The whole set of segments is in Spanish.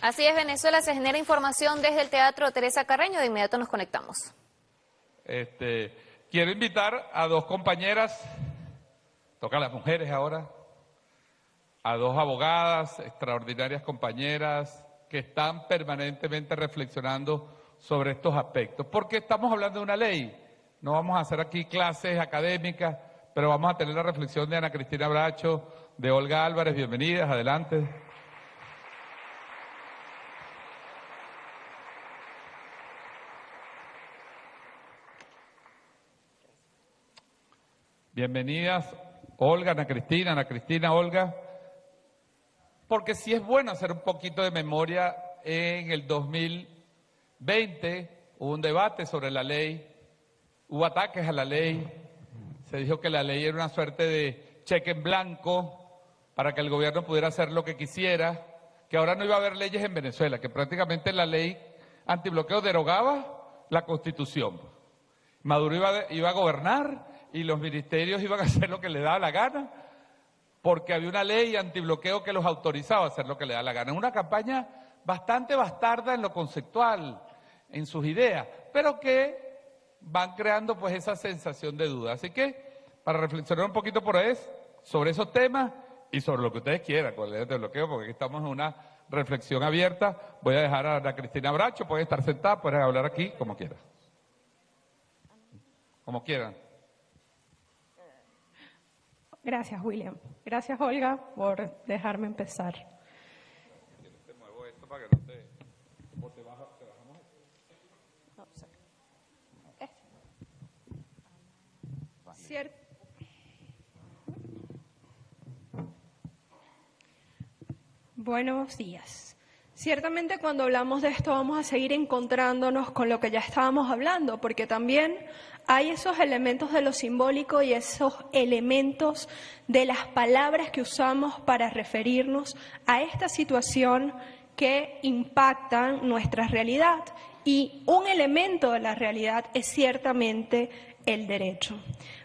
Así es, Venezuela, se genera información desde el Teatro Teresa Carreño. De inmediato nos conectamos. Quiero invitar a dos compañeras, toca a las mujeres ahora, a dos abogadas, extraordinarias compañeras, que están permanentemente reflexionando sobre estos aspectos. Porque estamos hablando de una ley, no vamos a hacer aquí clases académicas, pero vamos a tener la reflexión de Ana Cristina Bracho, de Olga Álvarez. Bienvenidas, adelante. Bienvenidas, Olga, Ana Cristina, Olga, porque sí es bueno hacer un poquito de memoria. En el 2020 hubo un debate sobre la ley, hubo ataques a la ley, se dijo que la ley era una suerte de cheque en blanco para que el gobierno pudiera hacer lo que quisiera, que ahora no iba a haber leyes en Venezuela, que prácticamente la ley antibloqueo derogaba la Constitución. Maduro iba a gobernar y los ministerios iban a hacer lo que le daba la gana, porque había una ley antibloqueo que los autorizaba a hacer lo que le daba la gana. Es una campaña bastante bastarda en lo conceptual, en sus ideas, pero que van creando pues esa sensación de duda. Así que, para reflexionar un poquito sobre esos temas y sobre lo que ustedes quieran con la ley antibloqueo, porque aquí estamos en una reflexión abierta, voy a dejar a Ana Cristina Bracho, pueden estar sentada, pueden hablar aquí, como quieran. Como quieran. Gracias, William. Gracias, Olga, por dejarme empezar. Te muevo esto para que no te... ¿Cómo te bajamos esto? No sé. Cierto. Buenos días. Ciertamente cuando hablamos de esto vamos a seguir encontrándonos con lo que ya estábamos hablando, porque también hay esos elementos de lo simbólico y esos elementos de las palabras que usamos para referirnos a esta situación que impactan nuestra realidad. Y un elemento de la realidad es ciertamente el derecho.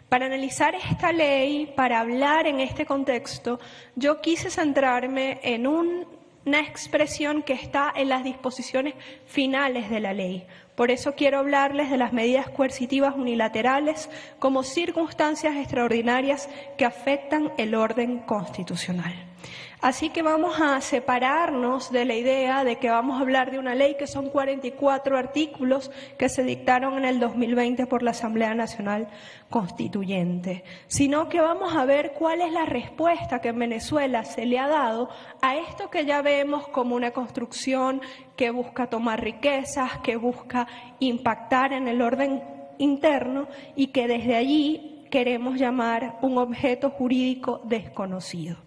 Para analizar esta ley, para hablar en este contexto, yo quise centrarme en una expresión que está en las disposiciones finales de la ley. Por eso quiero hablarles de las medidas coercitivas unilaterales como circunstancias extraordinarias que afectan el orden constitucional. Así que vamos a separarnos de la idea de que vamos a hablar de una ley que son 44 artículos que se dictaron en el 2020 por la Asamblea Nacional Constituyente, sino que vamos a ver cuál es la respuesta que en Venezuela se le ha dado a esto que ya vemos como una construcción que busca tomar riquezas, que busca impactar en el orden interno y que desde allí queremos llamar un objeto jurídico desconocido.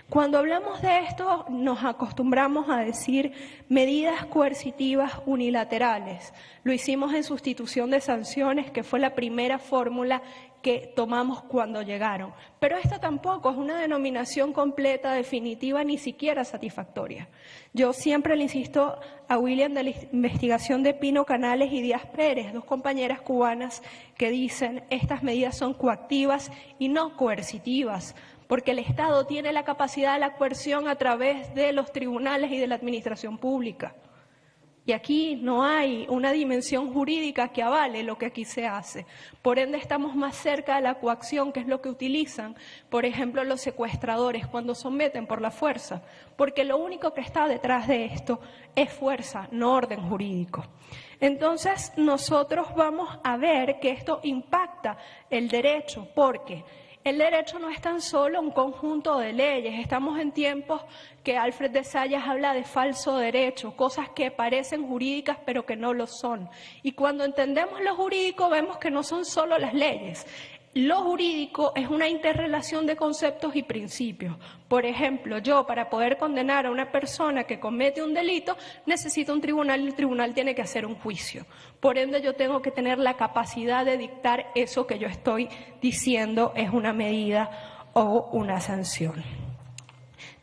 Cuando hablamos de esto nos acostumbramos a decir medidas coercitivas unilaterales. Lo hicimos en sustitución de sanciones, que fue la primera fórmula que tomamos cuando llegaron. Pero esta tampoco es una denominación completa, definitiva, ni siquiera satisfactoria. Yo siempre le insisto a William de la investigación de Pino Canales y Díaz Pérez, dos compañeras cubanas que dicen estas medidas son coactivas y no coercitivas, porque el Estado tiene la capacidad de la coerción a través de los tribunales y de la administración pública. Y aquí no hay una dimensión jurídica que avale lo que aquí se hace. Por ende, estamos más cerca de la coacción, que es lo que utilizan, por ejemplo, los secuestradores cuando someten por la fuerza, porque lo único que está detrás de esto es fuerza, no orden jurídico. Entonces, nosotros vamos a ver que esto impacta el derecho, porque el derecho no es tan solo un conjunto de leyes. Estamos en tiempos que Alfred de Zayas habla de falso derecho, cosas que parecen jurídicas pero que no lo son. Y cuando entendemos lo jurídico vemos que no son solo las leyes. Lo jurídico es una interrelación de conceptos y principios. Por ejemplo, yo para poder condenar a una persona que comete un delito necesito un tribunal y el tribunal tiene que hacer un juicio. Por ende, yo tengo que tener la capacidad de dictar eso que yo estoy diciendo es una medida o una sanción.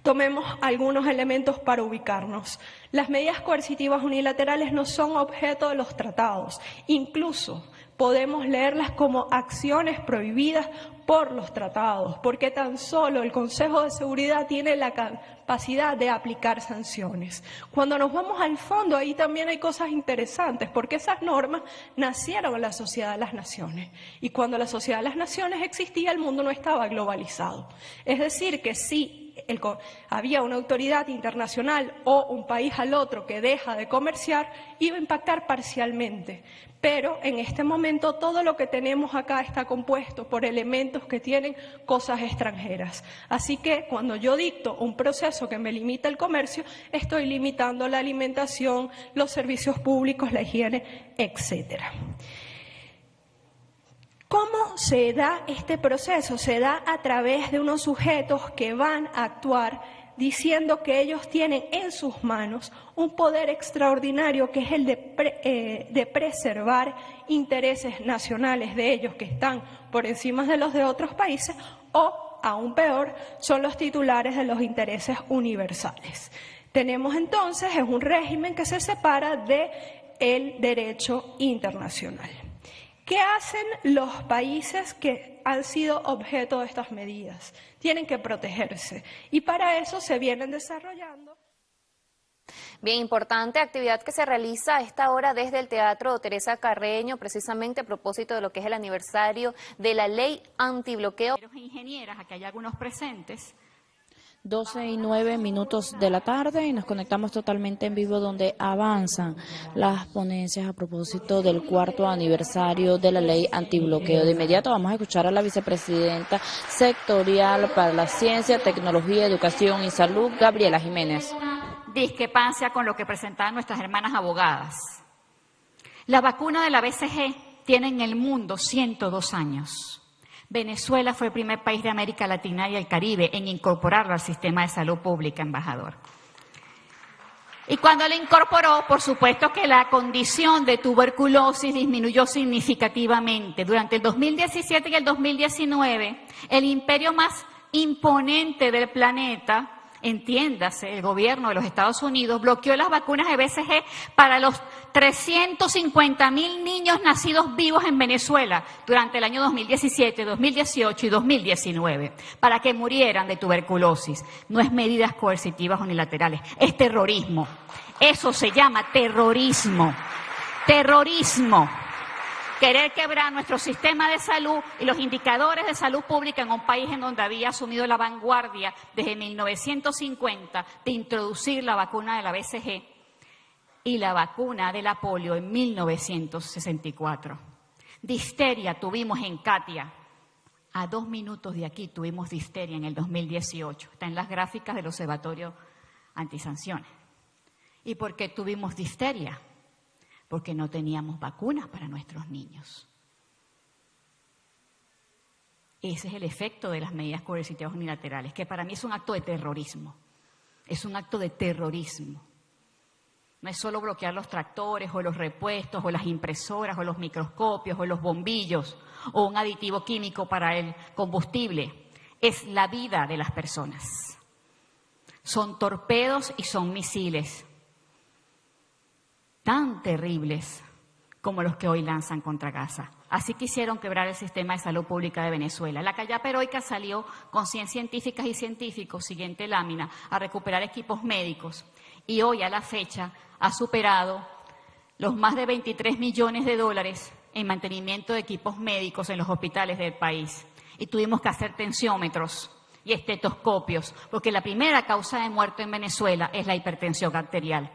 Tomemos algunos elementos para ubicarnos. Las medidas coercitivas unilaterales no son objeto de los tratados. Incluso podemos leerlas como acciones prohibidas por los tratados, porque tan solo el Consejo de Seguridad tiene la capacidad de aplicar sanciones. Cuando nos vamos al fondo, ahí también hay cosas interesantes, porque esas normas nacieron en la Sociedad de las Naciones. Y cuando la Sociedad de las Naciones existía, el mundo no estaba globalizado. Es decir, que sí, había una autoridad internacional o un país al otro que deja de comerciar, iba a impactar parcialmente. Pero en este momento todo lo que tenemos acá está compuesto por elementos que tienen cosas extranjeras. Así que cuando yo dicto un proceso que me limita el comercio, estoy limitando la alimentación, los servicios públicos, la higiene, etcétera. ¿Cómo se da este proceso? Se da a través de unos sujetos que van a actuar diciendo que ellos tienen en sus manos un poder extraordinario que es el de preservar intereses nacionales de ellos que están por encima de los de otros países o, aún peor, son los titulares de los intereses universales. Tenemos entonces es un régimen que se separa del derecho internacional. ¿Qué hacen los países que han sido objeto de estas medidas? Tienen que protegerse y para eso se vienen desarrollando. Bien importante actividad que se realiza a esta hora desde el Teatro Teresa Carreño, precisamente a propósito de lo que es el aniversario de la ley antibloqueo. Ingenieras, aquí hay algunos presentes. 12:09 de la tarde y nos conectamos totalmente en vivo donde avanzan las ponencias a propósito del 4º aniversario de la ley antibloqueo. De inmediato vamos a escuchar a la vicepresidenta sectorial para la ciencia, tecnología, educación y salud, Gabriela Jiménez. Discrepancia con lo que presentaban nuestras hermanas abogadas. La vacuna de la BCG tiene en el mundo 102 años. Venezuela fue el primer país de América Latina y el Caribe en incorporarlo al sistema de salud pública, embajador. Y cuando lo incorporó, por supuesto que la condición de tuberculosis disminuyó significativamente. Durante el 2017 y el 2019, el imperio más imponente del planeta, entiéndase, el gobierno de los Estados Unidos, bloqueó las vacunas de BCG para los 350.000 niños nacidos vivos en Venezuela durante el año 2017, 2018 y 2019, para que murieran de tuberculosis. No es medidas coercitivas unilaterales, es terrorismo. Eso se llama terrorismo. Terrorismo. Querer quebrar nuestro sistema de salud y los indicadores de salud pública en un país en donde había asumido la vanguardia desde 1950 de introducir la vacuna de la BCG y la vacuna de la polio en 1964. Difteria tuvimos en Katia. A 2 minutos de aquí tuvimos difteria en el 2018. Está en las gráficas del Observatorio Antisanciones. ¿Y por qué tuvimos difteria? Porque no teníamos vacunas para nuestros niños. Ese es el efecto de las medidas coercitivas unilaterales, que para mí es un acto de terrorismo. Es un acto de terrorismo. No es solo bloquear los tractores o los repuestos o las impresoras o los microscopios o los bombillos o un aditivo químico para el combustible. Es la vida de las personas. Son torpedos y son misiles tan terribles como los que hoy lanzan contra Gaza. Así quisieron quebrar el sistema de salud pública de Venezuela. La Callapa Heroica salió con 100 científicas y científicos, siguiente lámina, a recuperar equipos médicos. Y hoy, a la fecha, ha superado los más de 23 millones de dólares en mantenimiento de equipos médicos en los hospitales del país. Y tuvimos que hacer tensiómetros y estetoscopios, porque la primera causa de muerte en Venezuela es la hipertensión arterial.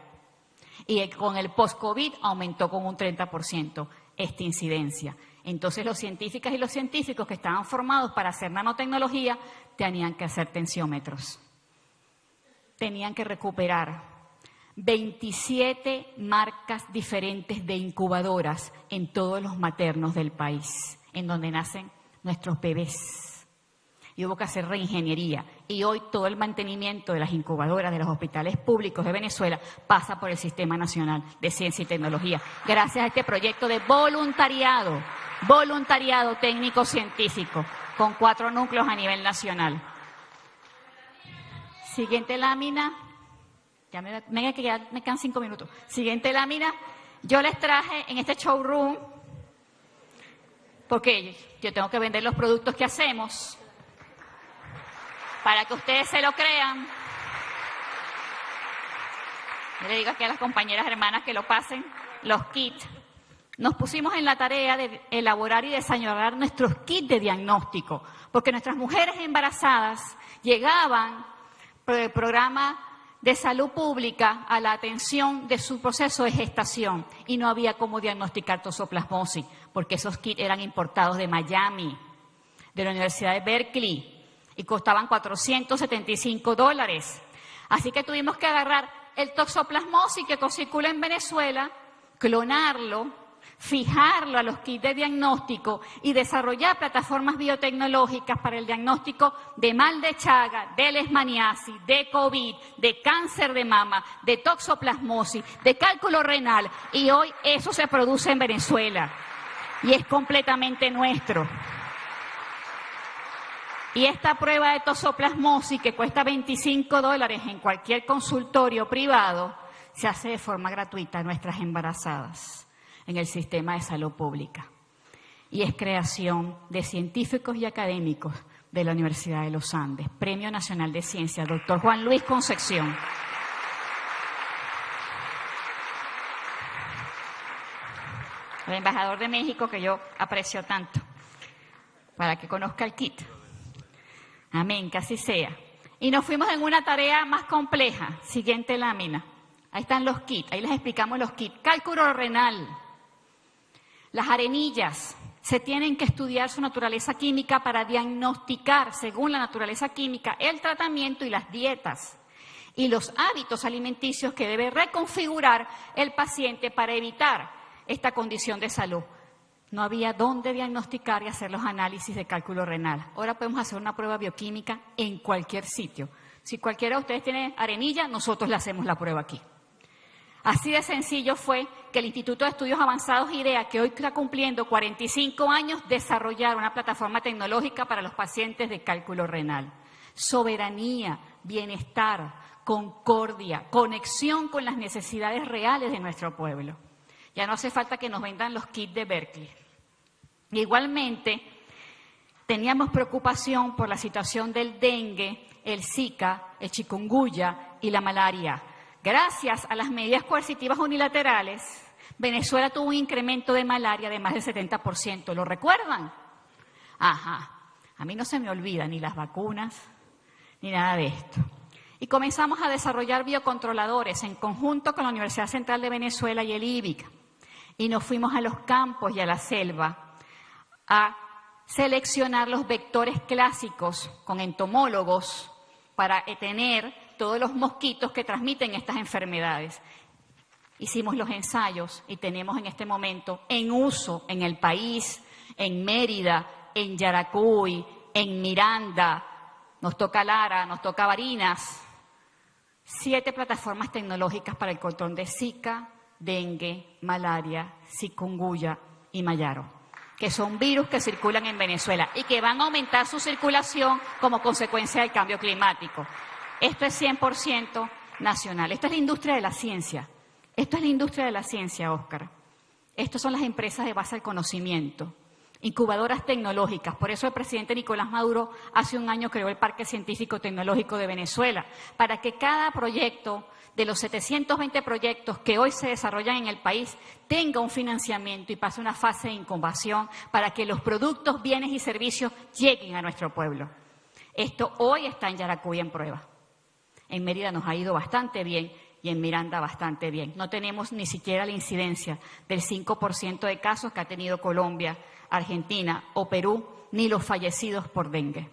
Y con el post-COVID aumentó con un 30% esta incidencia. Entonces los científicas y los científicos que estaban formados para hacer nanotecnología tenían que hacer tensiómetros. Tenían que recuperar 27 marcas diferentes de incubadoras en todos los maternos del país, en donde nacen nuestros bebés. Y hubo que hacer reingeniería. Y hoy todo el mantenimiento de las incubadoras de los hospitales públicos de Venezuela pasa por el Sistema Nacional de Ciencia y Tecnología. Gracias a este proyecto de voluntariado técnico-científico, con 4 núcleos a nivel nacional. Siguiente lámina. Venga, que ya me quedan 5 minutos. Siguiente lámina. Yo les traje en este showroom, porque yo tengo que vender los productos que hacemos, para que ustedes se lo crean. Yo le digo aquí a las compañeras hermanas que lo pasen, los kits. Nos pusimos en la tarea de elaborar y desarrollar nuestros kits de diagnóstico, porque nuestras mujeres embarazadas llegaban por el programa de salud pública a la atención de su proceso de gestación y no había cómo diagnosticar toxoplasmosis, porque esos kits eran importados de Miami, de la Universidad de Berkeley, y costaban $475. Así que tuvimos que agarrar el toxoplasmosis que circula en Venezuela, clonarlo, fijarlo a los kits de diagnóstico y desarrollar plataformas biotecnológicas para el diagnóstico de mal de Chaga, de leishmaniasis, de COVID, de cáncer de mama, de toxoplasmosis, de cálculo renal, y hoy eso se produce en Venezuela y es completamente nuestro. Y esta prueba de toxoplasmosis, que cuesta $25 en cualquier consultorio privado, se hace de forma gratuita a nuestras embarazadas en el sistema de salud pública. Y es creación de científicos y académicos de la Universidad de los Andes. Premio Nacional de Ciencia, doctor Juan Luis Concepción. El embajador de México, que yo aprecio tanto, para que conozca el kit. Amén, que así sea. Y nos fuimos en una tarea más compleja. Siguiente lámina. Ahí están los kits, ahí les explicamos los kits. Cálculo renal. Las arenillas se tienen que estudiar su naturaleza química para diagnosticar, según la naturaleza química, el tratamiento y las dietas y los hábitos alimenticios que debe reconfigurar el paciente para evitar esta condición de salud. No había dónde diagnosticar y hacer los análisis de cálculo renal. Ahora podemos hacer una prueba bioquímica en cualquier sitio. Si cualquiera de ustedes tiene arenilla, nosotros le hacemos la prueba aquí. Así de sencillo fue que el Instituto de Estudios Avanzados IDEA, que hoy está cumpliendo 45 años, desarrollar una plataforma tecnológica para los pacientes de cálculo renal. Soberanía, bienestar, concordia, conexión con las necesidades reales de nuestro pueblo. Ya no hace falta que nos vendan los kits de Berkeley. Igualmente, teníamos preocupación por la situación del dengue, el Zika, el chikungunya y la malaria. Gracias a las medidas coercitivas unilaterales, Venezuela tuvo un incremento de malaria de más del 70%. ¿Lo recuerdan? Ajá. A mí no se me olvida ni las vacunas, ni nada de esto. Y comenzamos a desarrollar biocontroladores en conjunto con la Universidad Central de Venezuela y el IBIC. Y nos fuimos a los campos y a la selva a seleccionar los vectores clásicos con entomólogos para tener todos los mosquitos que transmiten estas enfermedades. Hicimos los ensayos y tenemos en este momento en uso en el país, en Mérida, en Yaracuy, en Miranda, nos toca Lara, nos toca Barinas, 7 plataformas tecnológicas para el control de Zika, dengue, malaria, chikungunya y mayaro, que son virus que circulan en Venezuela y que van a aumentar su circulación como consecuencia del cambio climático. Esto es 100% nacional. Esto es la industria de la ciencia. Esto es la industria de la ciencia, Óscar. Estas son las empresas de base al conocimiento, incubadoras tecnológicas. Por eso el presidente Nicolás Maduro hace un año creó el Parque Científico Tecnológico de Venezuela, para que cada proyecto de los 720 proyectos que hoy se desarrollan en el país tenga un financiamiento y pase una fase de incubación para que los productos, bienes y servicios lleguen a nuestro pueblo. Esto hoy está en Yaracuy en prueba. En Mérida nos ha ido bastante bien y en Miranda bastante bien. No tenemos ni siquiera la incidencia del 5% de casos que ha tenido Colombia, Argentina o Perú, ni los fallecidos por dengue.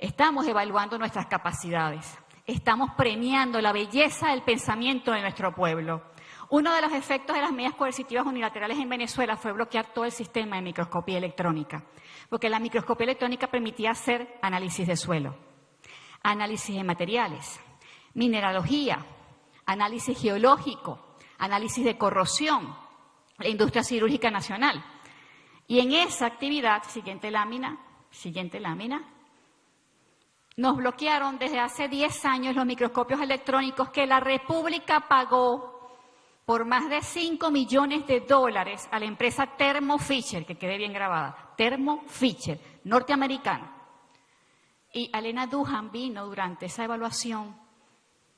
Estamos evaluando nuestras capacidades. Estamos premiando la belleza del pensamiento de nuestro pueblo. Uno de los efectos de las medidas coercitivas unilaterales en Venezuela fue bloquear todo el sistema de microscopía electrónica, porque la microscopía electrónica permitía hacer análisis de suelo, análisis de materiales, mineralogía, análisis geológico, análisis de corrosión, la industria cirúrgica nacional. Y en esa actividad, siguiente lámina, Nos bloquearon desde hace 10 años los microscopios electrónicos que la República pagó por más de $5 millones a la empresa Thermo Fisher, que quede bien grabada, Thermo Fisher, norteamericana. Y Alena Duhan vino durante esa evaluación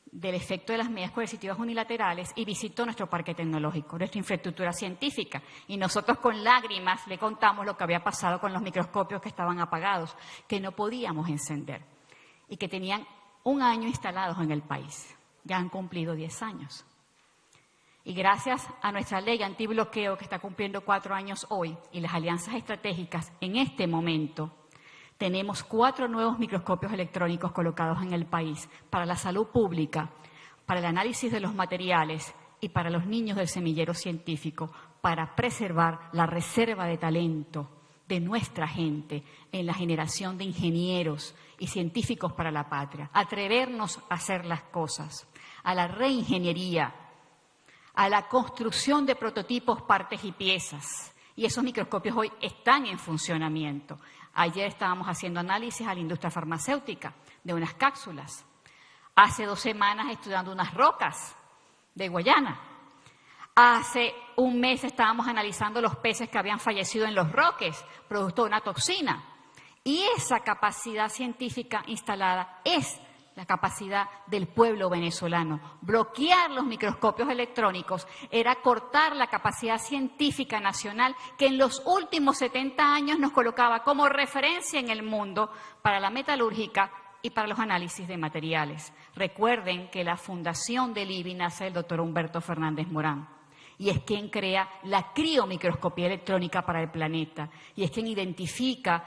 del efecto de las medidas coercitivas unilaterales y visitó nuestro parque tecnológico, nuestra infraestructura científica. Y nosotros con lágrimas le contamos lo que había pasado con los microscopios que estaban apagados, que no podíamos encender y que tenían 1 año instalados en el país. Ya han cumplido 10 años. Y gracias a nuestra ley antibloqueo, que está cumpliendo 4 años hoy, y las alianzas estratégicas, en este momento tenemos 4 nuevos microscopios electrónicos colocados en el país para la salud pública, para el análisis de los materiales y para los niños del semillero científico, para preservar la reserva de talento de nuestra gente en la generación de ingenieros y científicos para la patria. Atrevernos a hacer las cosas, a la reingeniería, a la construcción de prototipos, partes y piezas. Y esos microscopios hoy están en funcionamiento. Ayer estábamos haciendo análisis a la industria farmacéutica de unas cápsulas. Hace 2 semanas estudiando unas rocas de Guayana. Hace 1 mes estábamos analizando los peces que habían fallecido en los roques, producto de una toxina. Y esa capacidad científica instalada es la capacidad del pueblo venezolano. Bloquear los microscopios electrónicos era cortar la capacidad científica nacional que en los últimos 70 años nos colocaba como referencia en el mundo para la metalúrgica y para los análisis de materiales. Recuerden que la fundación del IBI nace del doctor Humberto Fernández Morán. Y es quien crea la criomicroscopía electrónica para el planeta. Y es quien identifica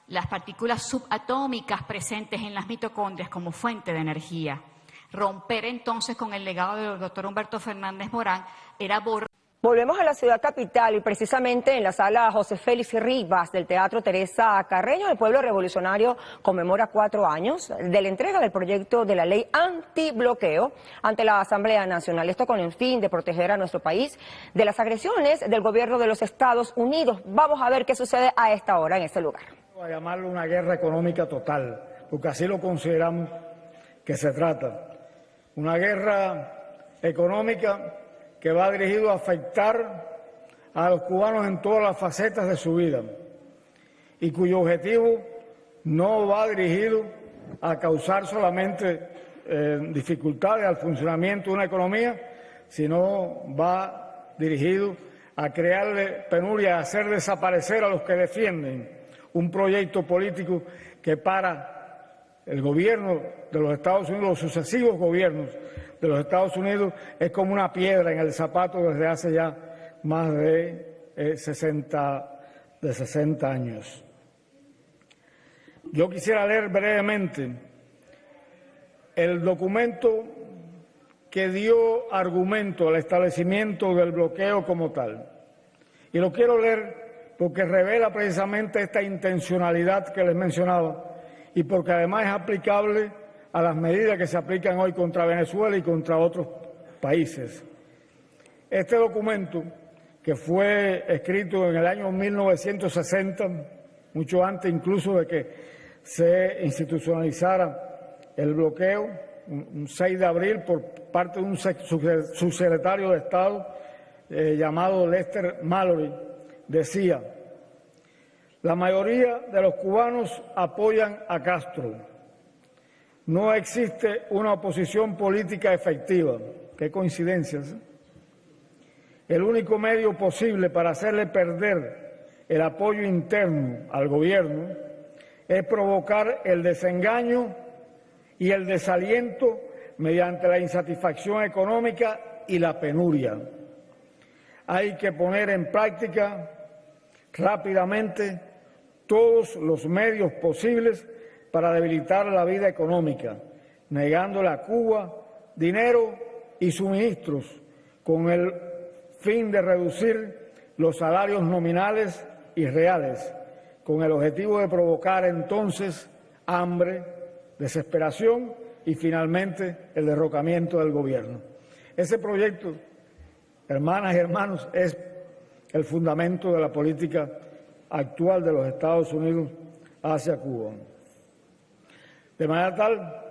las partículas subatómicas presentes en las mitocondrias como fuente de energía. Romper entonces con el legado del doctor Humberto Fernández Morán era borrar. Volvemos a la ciudad capital y precisamente en la sala José Félix Rivas del Teatro Teresa Carreño, el pueblo revolucionario conmemora 4 años de la entrega del proyecto de la ley antibloqueo ante la Asamblea Nacional. Esto con el fin de proteger a nuestro país de las agresiones del gobierno de los Estados Unidos. Vamos a ver qué sucede a esta hora en este lugar. A llamarlo una guerra económica total, porque así lo consideramos que se trata. Una guerra económica que va dirigido a afectar a los cubanos en todas las facetas de su vida y cuyo objetivo no va dirigido a causar solamente dificultades al funcionamiento de una economía, sino va dirigido a crearle penuria, a hacer desaparecer a los que defienden un proyecto político que para el gobierno de los Estados Unidos, los sucesivos gobiernos de los Estados Unidos, es como una piedra en el zapato desde hace ya más de 60 años. Yo quisiera leer brevemente el documento que dio argumento al establecimiento del bloqueo como tal. Y lo quiero leer porque revela precisamente esta intencionalidad que les mencionaba y porque además es aplicable a las medidas que se aplican hoy contra Venezuela y contra otros países. Este documento, que fue escrito en el año 1960, mucho antes incluso de que se institucionalizara el bloqueo, un 6 de abril por parte de un subsecretario de Estado llamado Lester Mallory, decía: la mayoría de los cubanos apoyan a Castro. No existe una oposición política efectiva. Qué coincidencias, ¿eh? El único medio posible para hacerle perder el apoyo interno al gobierno es provocar el desengaño y el desaliento mediante la insatisfacción económica y la penuria. Hay que poner en práctica rápidamente todos los medios posibles para debilitar la vida económica, negándole a Cuba dinero y suministros con el fin de reducir los salarios nominales y reales, con el objetivo de provocar entonces hambre, desesperación y finalmente el derrocamiento del gobierno. Ese proyecto, hermanas y hermanos, es el fundamento de la política actual de los Estados Unidos hacia Cuba. de manera tal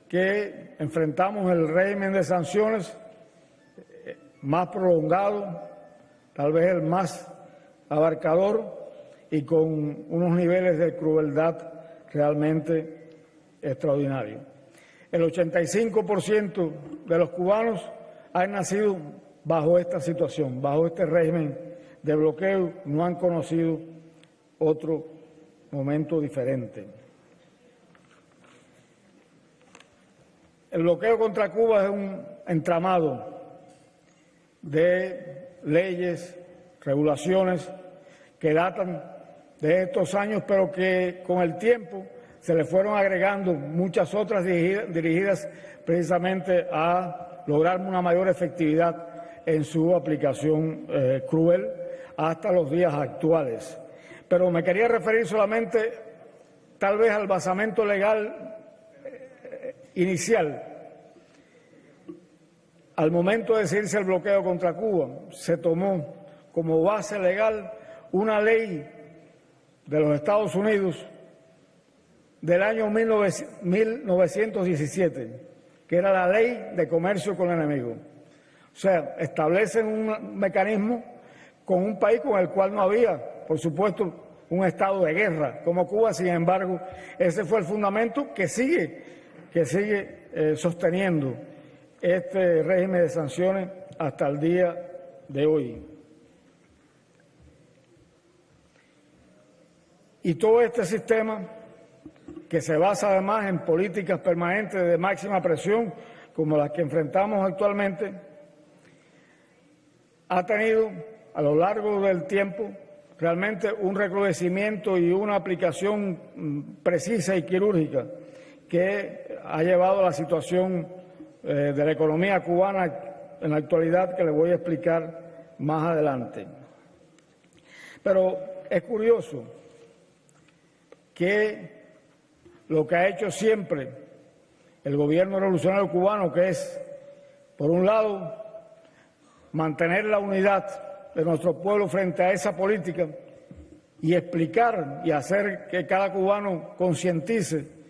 que enfrentamos el régimen de sanciones más prolongado, tal vez el más abarcador y con unos niveles de crueldad realmente extraordinarios. El 85% de los cubanos han nacido bajo esta situación, bajo este régimen de bloqueo, no han conocido otro momento diferente. El bloqueo contra Cuba es un entramado de leyes, regulaciones que datan de estos años, pero que con el tiempo se le fueron agregando muchas otras dirigidas precisamente a lograr una mayor efectividad en su aplicación cruel hasta los días actuales. Pero me quería referir solamente tal vez al basamento legal inicial. Al momento de decidirse el bloqueo contra Cuba, se tomó como base legal una ley de los Estados Unidos del año 1917, que era la Ley de Comercio con el Enemigo. O sea, establecen un mecanismo con un país con el cual no había, por supuesto, un estado de guerra como Cuba. Sin embargo, ese fue el fundamento que sigue sosteniendo este régimen de sanciones hasta el día de hoy. Y todo este sistema, que se basa además en políticas permanentes de máxima presión, como las que enfrentamos actualmente, ha tenido a lo largo del tiempo realmente un recrudecimiento y una aplicación precisa y quirúrgica que ha llevado a la situación de la economía cubana en la actualidad, que le voy a explicar más adelante. Pero es curioso que lo que ha hecho siempre el gobierno revolucionario cubano, que es, por un lado, mantener la unidad de nuestro pueblo frente a esa política y explicar y hacer que cada cubano concientice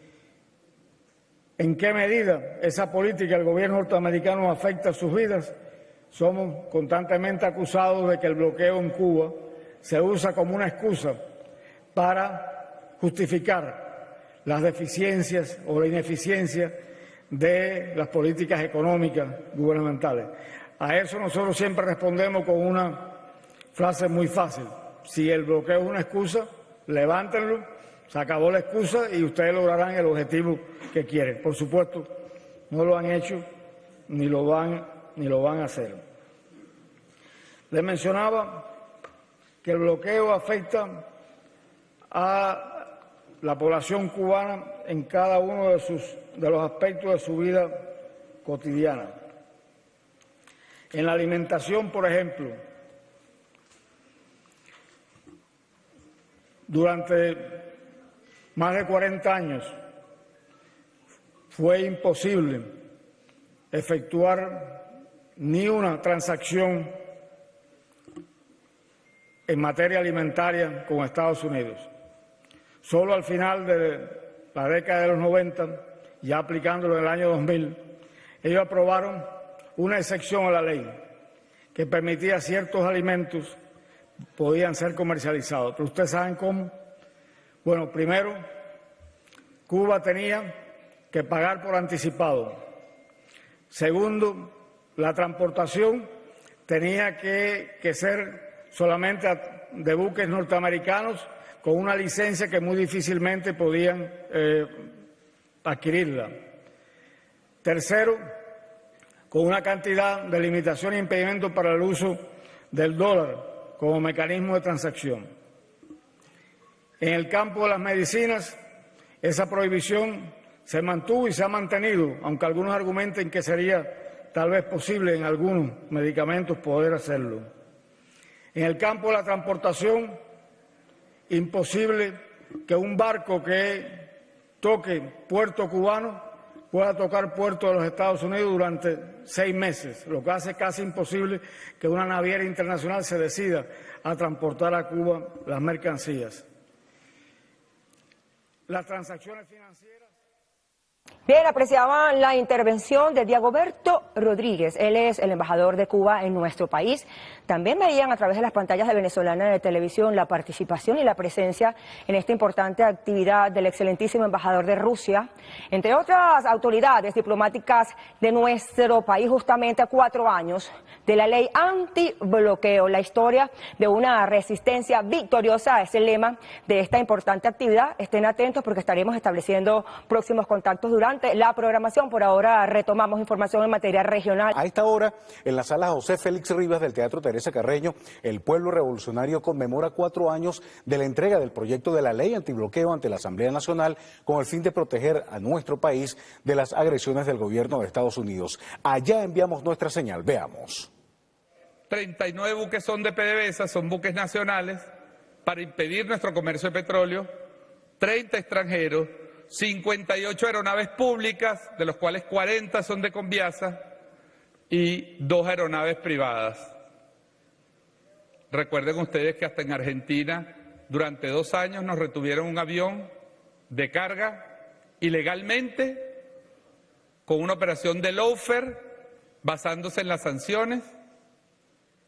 en qué medida esa política del gobierno norteamericano afecta sus vidas. Somos constantemente acusados de que el bloqueo en Cuba se usa como una excusa para justificar las deficiencias o la ineficiencia de las políticas económicas gubernamentales. A eso nosotros siempre respondemos con una frase muy fácil: si el bloqueo es una excusa, levántenlo, se acabó la excusa y ustedes lograrán el objetivo que quieren. Por supuesto, no lo han hecho ni lo van a hacer. Les mencionaba que el bloqueo afecta a la población cubana en cada uno de los aspectos de su vida cotidiana. En la alimentación, por ejemplo, durante más de 40 años fue imposible efectuar ni una transacción en materia alimentaria con Estados Unidos. Solo al final de la década de los 90, ya aplicándolo en el año 2000, ellos aprobaron una excepción a la ley que permitía ciertos alimentos podían ser comercializados. Pero ustedes saben cómo. Bueno, primero, Cuba tenía que pagar por anticipado. Segundo, la transportación tenía que ser solamente de buques norteamericanos con una licencia que muy difícilmente podían adquirirla. Tercero, con una cantidad de limitación e impedimento para el uso del dólar como mecanismo de transacción. En el campo de las medicinas, esa prohibición se mantuvo y se ha mantenido, aunque algunos argumenten que sería tal vez posible en algunos medicamentos poder hacerlo. En el campo de la transportación, imposible que un barco que toque puerto cubano pueda tocar puerto de los Estados Unidos durante 6 meses, lo que hace casi imposible que una naviera internacional se decida a transportar a Cuba las mercancías. Las transacciones financieras Bien, apreciaban la intervención de Diagoberto Rodríguez. Él es el embajador de Cuba en nuestro país. También veían a través de las pantallas de Venezolana de Televisión la participación y la presencia en esta importante actividad del excelentísimo embajador de Rusia, entre otras autoridades diplomáticas de nuestro país, justamente a 4 años de la ley antibloqueo. La historia de una resistencia victoriosa es el lema de esta importante actividad. Estén atentos porque estaremos estableciendo próximos contactos durante la programación. Por ahora retomamos información en materia regional. A esta hora, en la sala José Félix Rivas del Teatro Teresa Carreño, el pueblo revolucionario conmemora 4 años de la entrega del proyecto de la ley antibloqueo ante la Asamblea Nacional con el fin de proteger a nuestro país de las agresiones del gobierno de Estados Unidos. Allá enviamos nuestra señal, veamos. 39 buques son de PDVSA, son buques nacionales, para impedir nuestro comercio de petróleo, 30 extranjeros, 58 aeronaves públicas, de los cuales 40 son de Conviasa, y 2 aeronaves privadas. Recuerden ustedes que hasta en Argentina, durante 2 años nos retuvieron un avión de carga ilegalmente, con una operación de lawfare, basándose en las sanciones,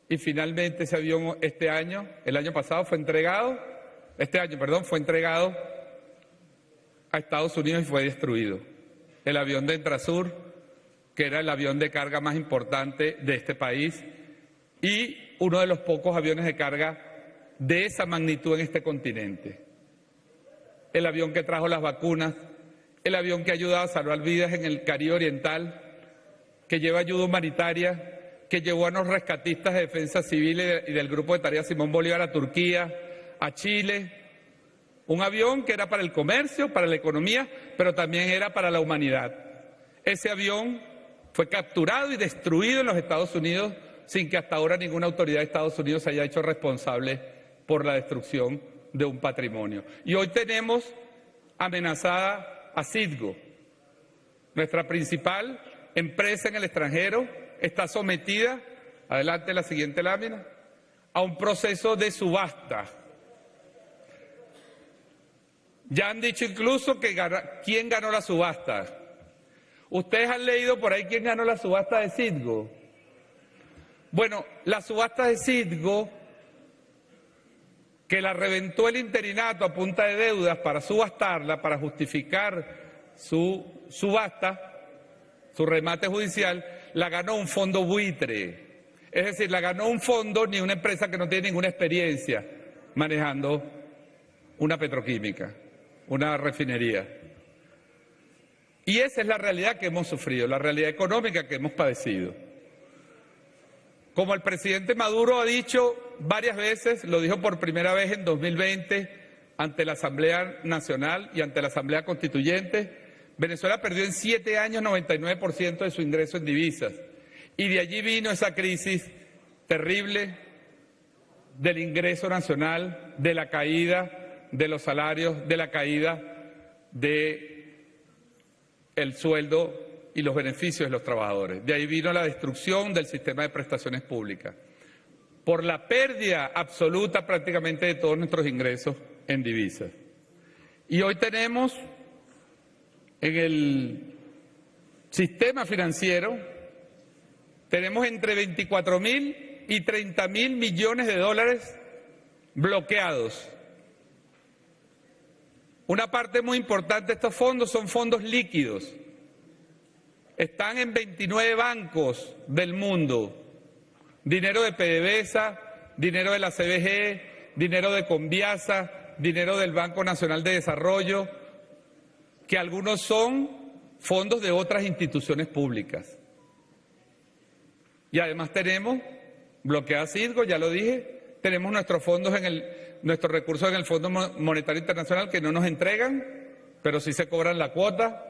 y finalmente ese avión el año pasado fue entregado a Estados Unidos y fue destruido. El avión de Entrasur, que era el avión de carga más importante de este país y uno de los pocos aviones de carga de esa magnitud en este continente. El avión que trajo las vacunas, el avión que ha ayudado a salvar vidas en el Caribe Oriental, que lleva ayuda humanitaria, que llevó a los rescatistas de Defensa Civil y del Grupo de Tarea Simón Bolívar a Turquía, a Chile. Un avión que era para el comercio, para la economía, pero también era para la humanidad. Ese avión fue capturado y destruido en los Estados Unidos sin que hasta ahora ninguna autoridad de Estados Unidos se haya hecho responsable por la destrucción de un patrimonio. Y hoy tenemos amenazada a Citgo, nuestra principal empresa en el extranjero. Está sometida, adelante la siguiente lámina, a un proceso de subasta. Ya han dicho incluso quién ganó la subasta. ¿Ustedes han leído por ahí quién ganó la subasta de Citgo? Bueno, la subasta de Citgo, que la reventó el interinato a punta de deudas para subastarla, para justificar su subasta, su remate judicial, la ganó un fondo buitre. Es decir, la ganó un fondo ni una empresa que no tiene ninguna experiencia manejando una petroquímica, una refinería. Y esa es la realidad que hemos sufrido, la realidad económica que hemos padecido. Como el presidente Maduro ha dicho varias veces, lo dijo por primera vez en 2020 ante la Asamblea Nacional y ante la Asamblea Constituyente, Venezuela perdió en 7 años 99% de su ingreso en divisas. Y de allí vino esa crisis terrible del ingreso nacional, de la caída de los salarios, de la caída del sueldo y los beneficios de los trabajadores. De ahí vino la destrucción del sistema de prestaciones públicas, por la pérdida absoluta prácticamente de todos nuestros ingresos en divisas. Y hoy tenemos en el sistema financiero, tenemos entre 24.000 y 30.000 millones de dólares bloqueados. Una parte muy importante de estos fondos son fondos líquidos. Están en 29 bancos del mundo. Dinero de PDVSA, dinero de la CBG, dinero de Conviasa, dinero del Banco Nacional de Desarrollo, que algunos son fondos de otras instituciones públicas. Y además tenemos bloqueada Citgo, ya lo dije, tenemos nuestros fondos nuestros recursos en el Fondo Monetario Internacional que no nos entregan, pero sí se cobran la cuota.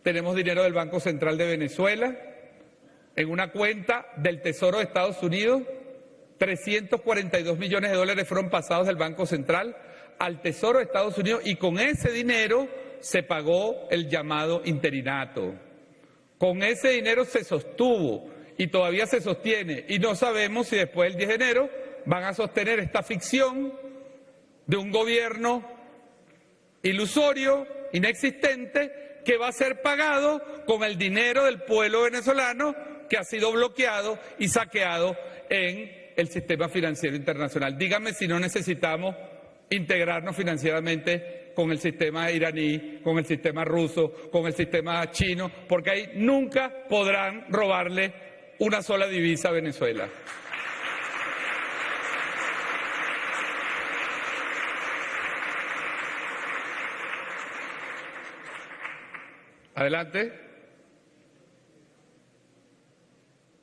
Tenemos dinero del Banco Central de Venezuela en una cuenta del Tesoro de Estados Unidos. 342 millones de dólares fueron pasados del Banco Central al Tesoro de Estados Unidos y con ese dinero se pagó el llamado interinato. Con ese dinero se sostuvo y todavía se sostiene y no sabemos si después del 10 de enero van a sostener esta ficción de un gobierno ilusorio, inexistente, que va a ser pagado con el dinero del pueblo venezolano que ha sido bloqueado y saqueado en el sistema financiero internacional. Díganme si no necesitamos integrarnos financieramente con el sistema iraní, con el sistema ruso, con el sistema chino, porque ahí nunca podrán robarle una sola divisa a Venezuela. Adelante.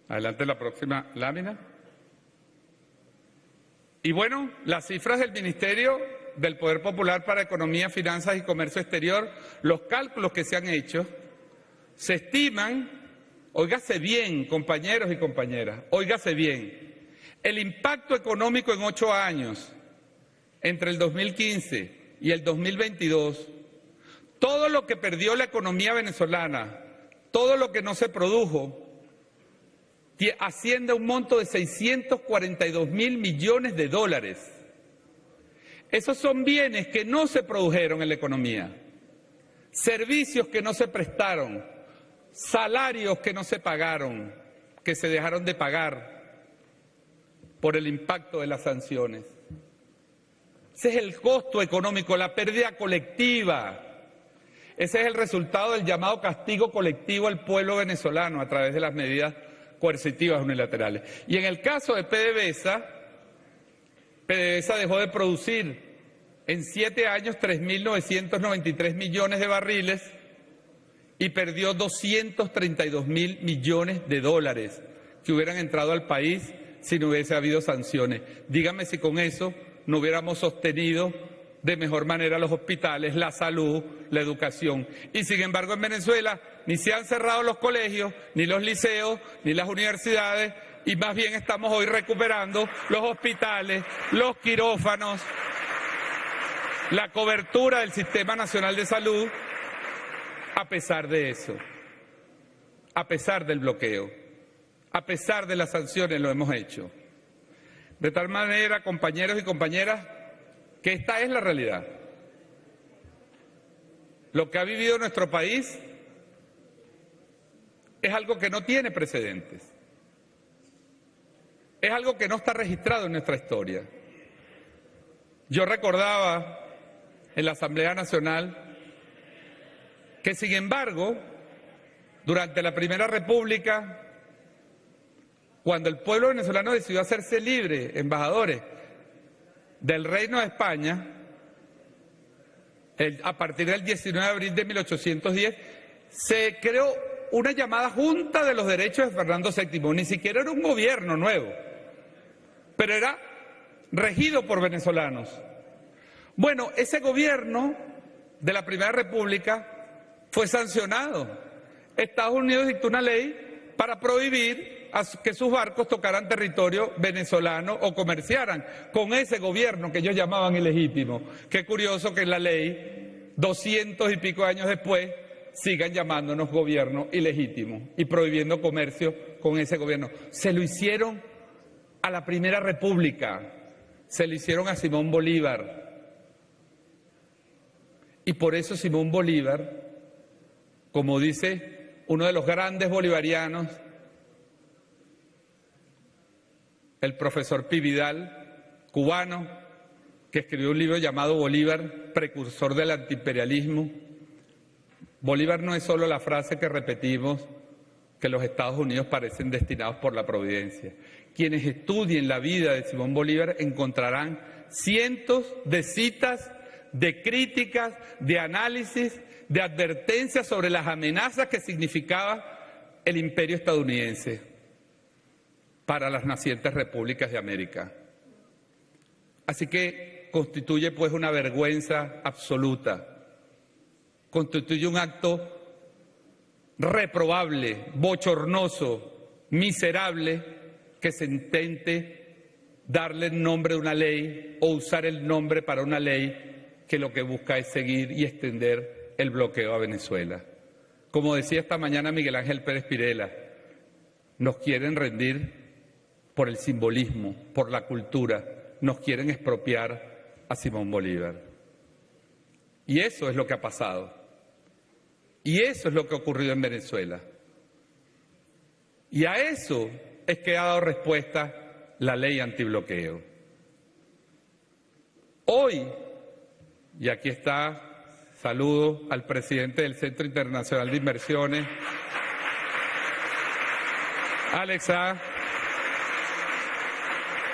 Adelante la próxima lámina. Y bueno, las cifras del Ministerio del Poder Popular para Economía, Finanzas y Comercio Exterior, los cálculos que se han hecho, se estiman, óigase bien, compañeros y compañeras, óigase bien, el impacto económico en 8 años, entre el 2015 y el 2022, todo lo que perdió la economía venezolana, todo lo que no se produjo, asciende a un monto de 642.000 millones de dólares. Esos son bienes que no se produjeron en la economía, servicios que no se prestaron, salarios que no se pagaron, que se dejaron de pagar por el impacto de las sanciones. Ese es el costo económico, la pérdida colectiva. Ese es el resultado del llamado castigo colectivo al pueblo venezolano a través de las medidas coercitivas unilaterales. Y en el caso de PDVSA, PDVSA dejó de producir en 7 años 3.993 millones de barriles y perdió 232.000 millones de dólares que hubieran entrado al país si no hubiese habido sanciones. Dígame si con eso no hubiéramos sostenido de mejor manera los hospitales, la salud, la educación. Y sin embargo en Venezuela ni se han cerrado los colegios, ni los liceos, ni las universidades, y más bien estamos hoy recuperando los hospitales, los quirófanos, la cobertura del Sistema Nacional de Salud, a pesar de eso, a pesar del bloqueo, a pesar de las sanciones lo hemos hecho. De tal manera, compañeros y compañeras, que esta es la realidad. Lo que ha vivido nuestro país es algo que no tiene precedentes. Es algo que no está registrado en nuestra historia. Yo recordaba en la Asamblea Nacional que, sin embargo, durante la Primera República, cuando el pueblo venezolano decidió hacerse libre, embajadores, del Reino de España, a partir del 19 de abril de 1810, se creó una llamada Junta de los Derechos de Fernando VII. Ni siquiera era un gobierno nuevo, pero era regido por venezolanos. Bueno, ese gobierno de la Primera República fue sancionado. Estados Unidos dictó una ley para prohibir que sus barcos tocaran territorio venezolano o comerciaran con ese gobierno que ellos llamaban ilegítimo. Qué curioso que en la ley, 200 y pico años después, sigan llamándonos gobierno ilegítimo y prohibiendo comercio con ese gobierno. Se lo hicieron a la Primera República, se lo hicieron a Simón Bolívar. Y por eso Simón Bolívar, como dice uno de los grandes bolivarianos, el profesor Pi Vidal, cubano, que escribió un libro llamado Bolívar, precursor del antiimperialismo. Bolívar no es solo la frase que repetimos, que los Estados Unidos parecen destinados por la providencia. Quienes estudien la vida de Simón Bolívar encontrarán cientos de citas, de críticas, de análisis, de advertencias sobre las amenazas que significaba el imperio estadounidense para las nacientes repúblicas de América. Así que constituye pues una vergüenza absoluta, constituye un acto reprobable, bochornoso, miserable, que se intente darle el nombre de una ley o usar el nombre para una ley que lo que busca es seguir y extender el bloqueo a Venezuela. Como decía esta mañana Miguel Ángel Pérez Pirela, nos quieren rendir por el simbolismo, por la cultura, nos quieren expropiar a Simón Bolívar. Y eso es lo que ha pasado. Y eso es lo que ha ocurrido en Venezuela. Y a eso es que ha dado respuesta la ley antibloqueo. Hoy, y aquí está, saludo al presidente del Centro Internacional de Inversiones, Alexa,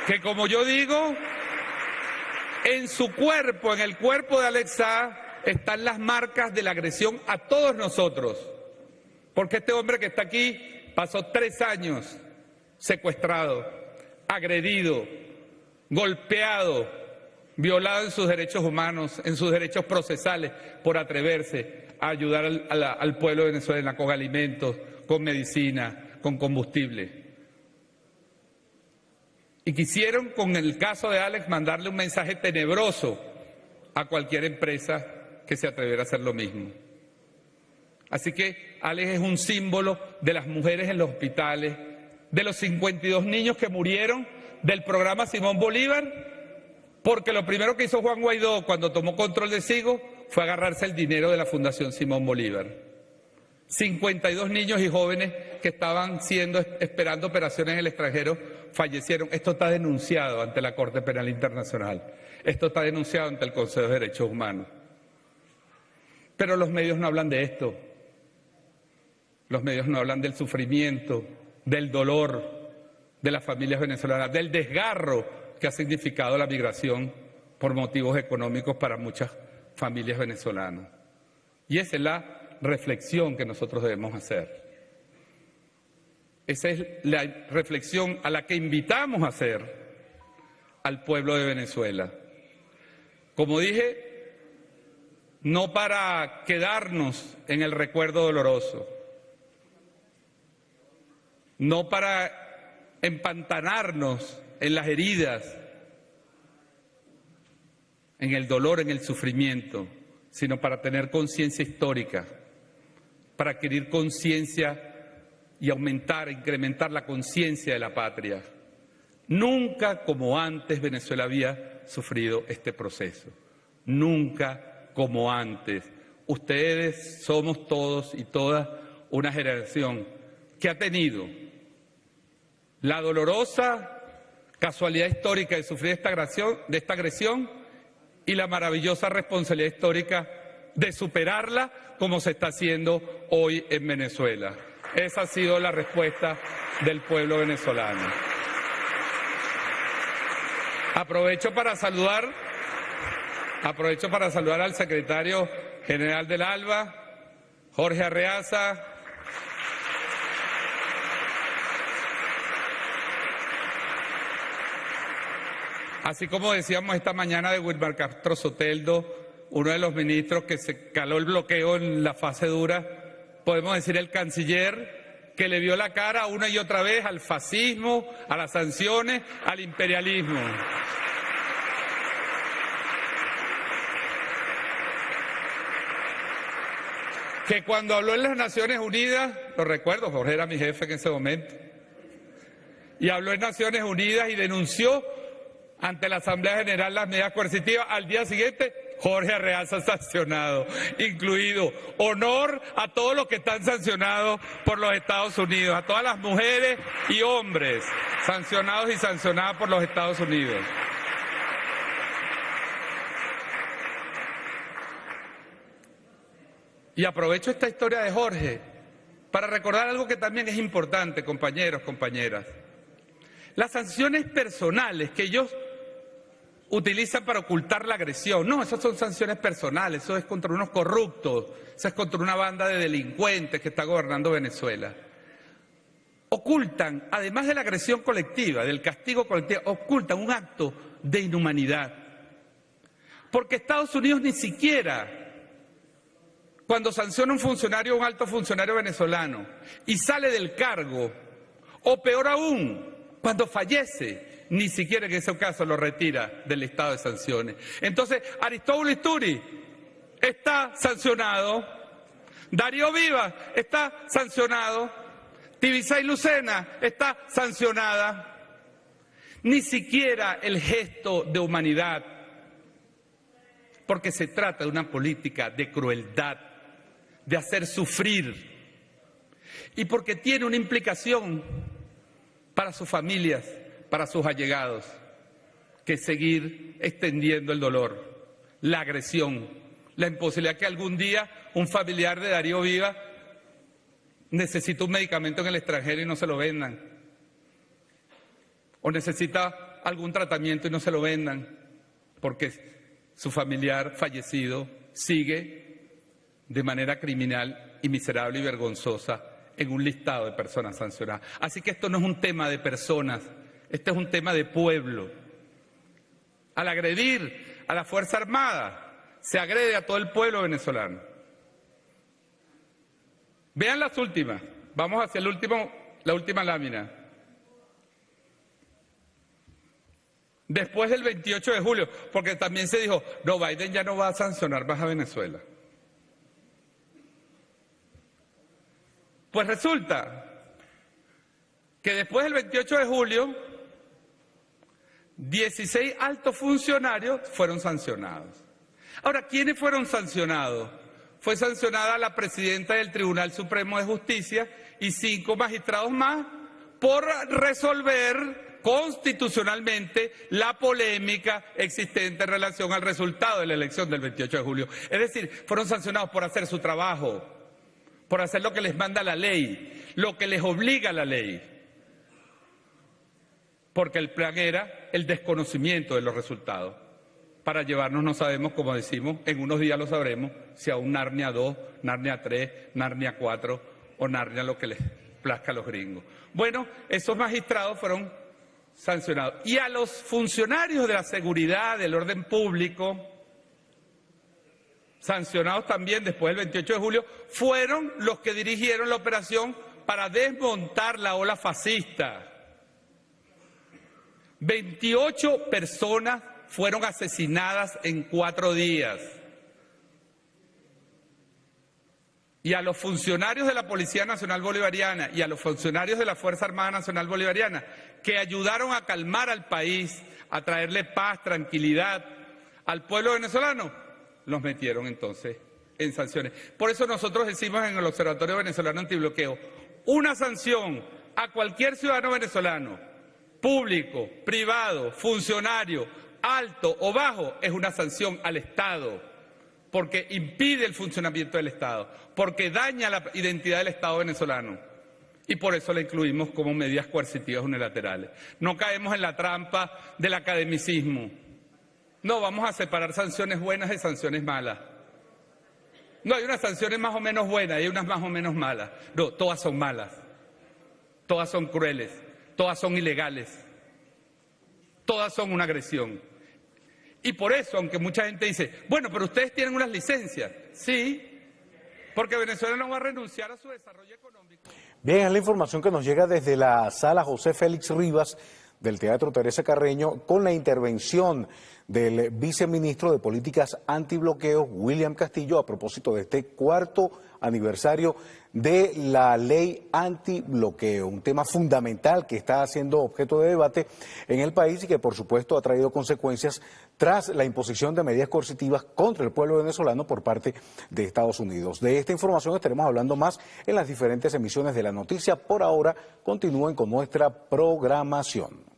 que como yo digo, en su cuerpo, en el cuerpo de Alexa, están las marcas de la agresión a todos nosotros. Porque este hombre que está aquí pasó 3 años secuestrado, agredido, golpeado, violado en sus derechos humanos, en sus derechos procesales, por atreverse a ayudar al pueblo venezolano con alimentos, con medicina, con combustible. Y quisieron, con el caso de Alex, mandarle un mensaje tenebroso a cualquier empresa que se atreviera a hacer lo mismo. Así que Alex es un símbolo de las mujeres en los hospitales, de los 52 niños que murieron del programa Simón Bolívar, porque lo primero que hizo Juan Guaidó cuando tomó control de Sigo fue agarrarse el dinero de la Fundación Simón Bolívar. 52 niños y jóvenes que estaban esperando operaciones en el extranjero fallecieron. Esto está denunciado ante la Corte Penal Internacional. Esto está denunciado ante el Consejo de Derechos Humanos. Pero los medios no hablan de esto. Los medios no hablan del sufrimiento, del dolor de las familias venezolanas, del desgarro que ha significado la migración por motivos económicos para muchas familias venezolanas. Y esa es la reflexión que nosotros debemos hacer. Esa es la reflexión a la que invitamos a hacer al pueblo de Venezuela. Como dije, no para quedarnos en el recuerdo doloroso, no para empantanarnos en las heridas, en el dolor, en el sufrimiento, sino para tener conciencia histórica, para adquirir conciencia y aumentar, incrementar la conciencia de la patria. Nunca como antes Venezuela había sufrido este proceso. Nunca como antes. Ustedes somos todos y todas una generación que ha tenido la dolorosa casualidad histórica de sufrir esta agresión y la maravillosa responsabilidad histórica de superarla como se está haciendo hoy en Venezuela. Esa ha sido la respuesta del pueblo venezolano. Aprovecho para saludar al secretario general del ALBA, Jorge Arreaza, así como decíamos esta mañana de Wilmar Castro Soteldo, uno de los ministros que se caló el bloqueo en la fase dura, podemos decir el canciller que le vio la cara una y otra vez al fascismo, a las sanciones, al imperialismo. Que cuando habló en las Naciones Unidas, lo recuerdo, Jorge era mi jefe en ese momento, y habló en Naciones Unidas y denunció ante la Asamblea General las medidas coercitivas. Al día siguiente, Jorge Arreaza sancionado, incluido. Honor a todos los que están sancionados por los Estados Unidos, a todas las mujeres y hombres sancionados y sancionadas por los Estados Unidos. Y aprovecho esta historia de Jorge para recordar algo que también es importante, compañeros, compañeras. Las sanciones personales que ellos utilizan para ocultar la agresión. No, esas son sanciones personales, eso es contra unos corruptos, eso es contra una banda de delincuentes que está gobernando Venezuela. Ocultan, además de la agresión colectiva, del castigo colectivo, ocultan un acto de inhumanidad. Porque Estados Unidos ni siquiera, cuando sanciona a un funcionario, a un alto funcionario venezolano, y sale del cargo, o peor aún, cuando fallece, ni siquiera en ese caso lo retira del listado de sanciones. Entonces, Aristóbulo Isturi está sancionado, Darío Vivas está sancionado, Tibisay Lucena está sancionada. Ni siquiera el gesto de humanidad, porque se trata de una política de crueldad, de hacer sufrir y porque tiene una implicación para sus familias, para sus allegados, que es seguir extendiendo el dolor, la agresión, la imposibilidad que algún día un familiar de Darío Viva necesita un medicamento en el extranjero y no se lo vendan, o necesita algún tratamiento y no se lo vendan, porque su familiar fallecido sigue de manera criminal y miserable y vergonzosa en un listado de personas sancionadas. Así que esto no es un tema de personas, este es un tema de pueblo. Al agredir a la Fuerza Armada, se agrede a todo el pueblo venezolano. Vean las últimas, vamos hacia la última lámina. Después del 28 de julio, porque también se dijo, no, Biden ya no va a sancionar más a Venezuela. Pues resulta que después del 28 de julio, 16 altos funcionarios fueron sancionados. Ahora, ¿quiénes fueron sancionados? Fue sancionada la presidenta del Tribunal Supremo de Justicia y 5 magistrados más por resolver constitucionalmente la polémica existente en relación al resultado de la elección del 28 de julio. Es decir, fueron sancionados por hacer su trabajo, por hacer lo que les manda la ley, lo que les obliga la ley. Porque el plan era el desconocimiento de los resultados. Para llevarnos, no sabemos, como decimos, en unos días lo sabremos, si a un Narnia 2, Narnia 3, Narnia 4 o Narnia lo que les plazca a los gringos. Bueno, esos magistrados fueron sancionados. Y a los funcionarios de la seguridad, del orden público, sancionados también después del 28 de julio, fueron los que dirigieron la operación para desmontar la ola fascista. 28 personas fueron asesinadas en 4 días. Y a los funcionarios de la Policía Nacional Bolivariana y a los funcionarios de la Fuerza Armada Nacional Bolivariana, que ayudaron a calmar al país, a traerle paz, tranquilidad al pueblo venezolano, los metieron entonces en sanciones. Por eso nosotros decimos en el Observatorio Venezolano Antibloqueo, una sanción a cualquier ciudadano venezolano, público, privado, funcionario, alto o bajo, es una sanción al Estado, porque impide el funcionamiento del Estado, porque daña la identidad del Estado venezolano. Y por eso la incluimos como medidas coercitivas unilaterales. No caemos en la trampa del academicismo. No, vamos a separar sanciones buenas de sanciones malas. No, hay unas sanciones más o menos buenas y hay unas más o menos malas. No, todas son malas. Todas son crueles. Todas son ilegales. Todas son una agresión. Y por eso, aunque mucha gente dice, bueno, pero ustedes tienen unas licencias. Sí, porque Venezuela no va a renunciar a su desarrollo económico. Bien, es la información que nos llega desde la sala José Félix Rivas del Teatro Teresa Carreño con la intervención del viceministro de Políticas Antibloqueo, William Castillo, a propósito de este 4º aniversario de la ley antibloqueo, un tema fundamental que está siendo objeto de debate en el país y que por supuesto ha traído consecuencias tras la imposición de medidas coercitivas contra el pueblo venezolano por parte de Estados Unidos. De esta información estaremos hablando más en las diferentes emisiones de la noticia. Por ahora, continúen con nuestra programación.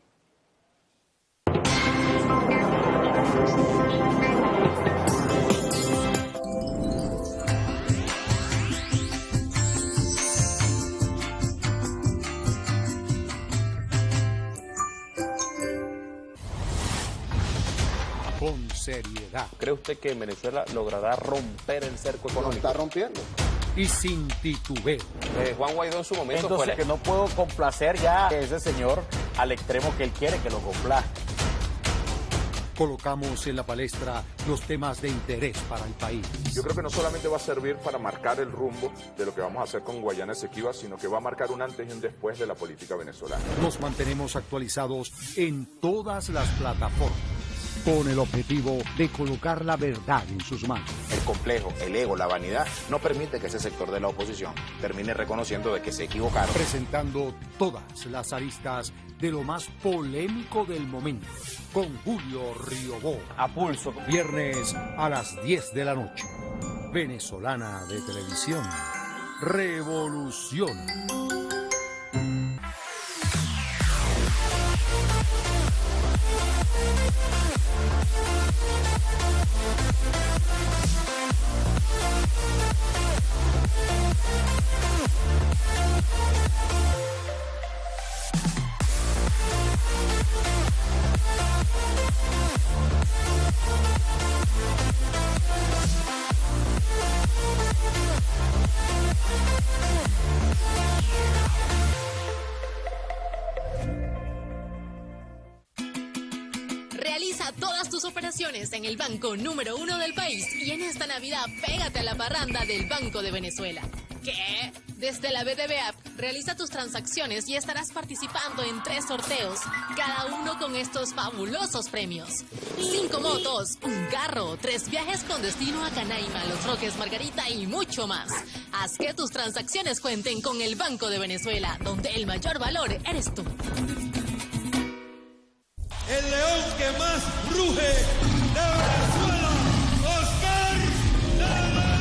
Con seriedad. ¿Cree usted que Venezuela logrará romper el cerco económico? Lo está rompiendo. Y sin titubeo. Juan Guaidó en su momento entonces que no puedo complacer ya a ese señor al extremo que él quiere que lo complazca. Colocamos en la palestra los temas de interés para el país. Yo creo que no solamente va a servir para marcar el rumbo de lo que vamos a hacer con Guayana Esequiba, sino que va a marcar un antes y un después de la política venezolana. Nos mantenemos actualizados en todas las plataformas, con el objetivo de colocar la verdad en sus manos. El complejo, el ego, la vanidad no permite que ese sector de la oposición termine reconociendo de que se equivocaron. Presentando todas las aristas de lo más polémico del momento, con Julio Riobó. A pulso. Viernes a las 10 de la noche. Venezolana de Televisión. Revolución. Realiza todas tus operaciones en el banco número 1 del país y en esta Navidad pégate a la parranda del Banco de Venezuela. ¿Qué? Desde la BDV App realiza tus transacciones y estarás participando en 3 sorteos, cada uno con estos fabulosos premios: 5 motos, un carro, 3 viajes con destino a Canaima, Los Roques, Margarita y mucho más. Haz que tus transacciones cuenten con el Banco de Venezuela, donde el mayor valor eres tú. El león que más ruge de Venezuela, Oscar Lara.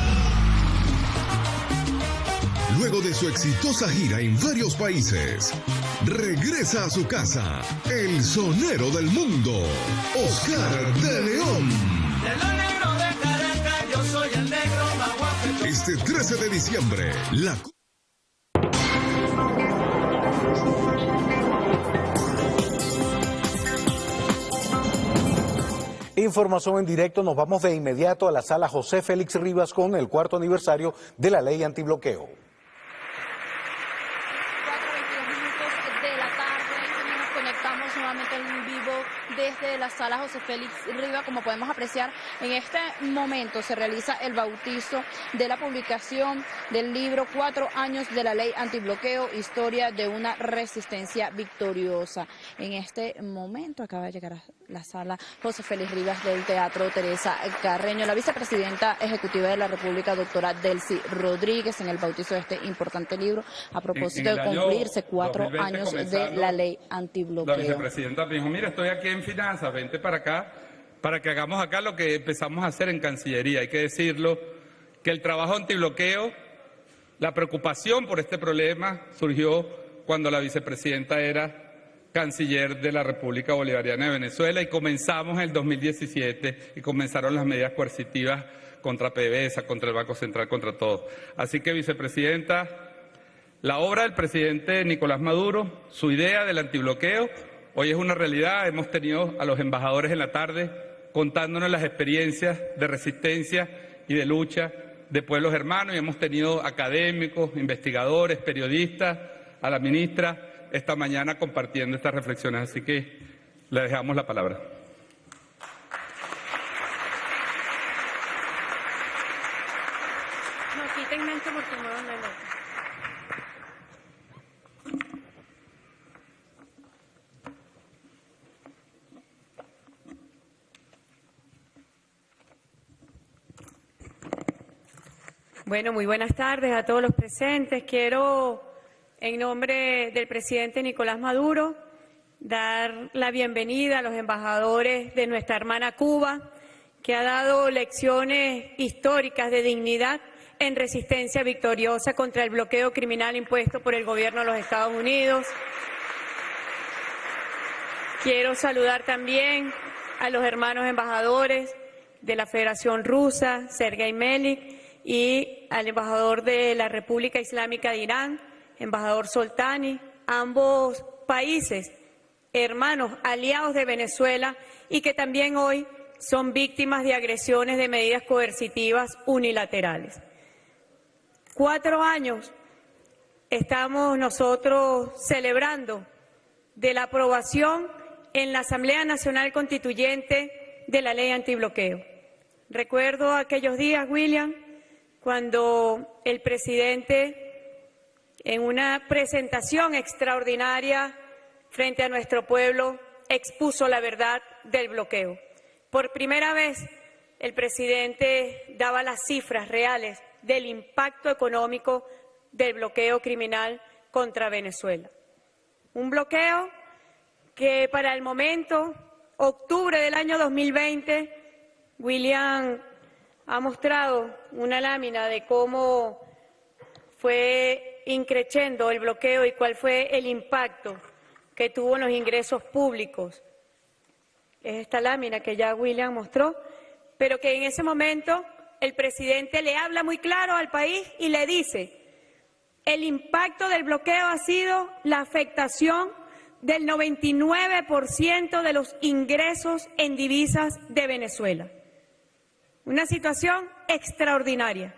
Luego de su exitosa gira en varios países, regresa a su casa, el sonero del mundo, Oscar de León. De lo negro de Caracas, yo soy el negro más guapo. Este 13 de diciembre, la... Información en directo, nos vamos de inmediato a la sala José Félix Rivas con el 4º aniversario de la ley antibloqueo. 4:22 de la tarde y nos conectamos nuevamente en vivo desde la sala José Félix Rivas. Como podemos apreciar, en este momento se realiza el bautizo de la publicación del libro 4 años de la ley antibloqueo, historia de una resistencia victoriosa. En este momento acaba de llegar a la sala José Félix Rivas del Teatro Teresa Carreño la vicepresidenta ejecutiva de la República, doctora Delcy Rodríguez, en el bautizo de este importante libro a propósito de cumplirse 4 años de la ley antibloqueo. La vicepresidenta me dijo: mira, estoy aquí en finanzas, vente para acá, para que hagamos acá lo que empezamos a hacer en Cancillería. Hay que decirlo, que el trabajo antibloqueo, la preocupación por este problema surgió cuando la vicepresidenta era canciller de la República Bolivariana de Venezuela y comenzamos en el 2017 y comenzaron las medidas coercitivas contra PDVSA, contra el Banco Central, contra todo. Así que, vicepresidenta, la obra del presidente Nicolás Maduro, su idea del antibloqueo, hoy es una realidad. Hemos tenido a los embajadores en la tarde contándonos las experiencias de resistencia y de lucha de pueblos hermanos, y hemos tenido académicos, investigadores, periodistas, a la ministra esta mañana compartiendo estas reflexiones. Así que le dejamos la palabra. No, quítenme esto porque no me lo... Bueno, muy buenas tardes a todos los presentes. Quiero, en nombre del presidente Nicolás Maduro, dar la bienvenida a los embajadores de nuestra hermana Cuba, que ha dado lecciones históricas de dignidad en resistencia victoriosa contra el bloqueo criminal impuesto por el gobierno de los Estados Unidos. Quiero saludar también a los hermanos embajadores de la Federación Rusa, Sergei Melik, y al embajador de la República Islámica de Irán, embajador Soltani, ambos países hermanos, aliados de Venezuela y que también hoy son víctimas de agresiones de medidas coercitivas unilaterales. 4 años estamos nosotros celebrando de la aprobación en la Asamblea Nacional Constituyente de la ley antibloqueo. Recuerdo aquellos días, William, cuando el presidente, en una presentación extraordinaria frente a nuestro pueblo, expuso la verdad del bloqueo. Por primera vez, el presidente daba las cifras reales del impacto económico del bloqueo criminal contra Venezuela. Un bloqueo que para el momento, octubre del año 2020, William, ha mostrado una lámina de cómo fue increciendo el bloqueo y cuál fue el impacto que tuvo en los ingresos públicos. Es esta lámina que ya William mostró, pero que en ese momento el presidente le habla muy claro al país y le dice: el impacto del bloqueo ha sido la afectación del 99% de los ingresos en divisas de Venezuela. Una situación extraordinaria.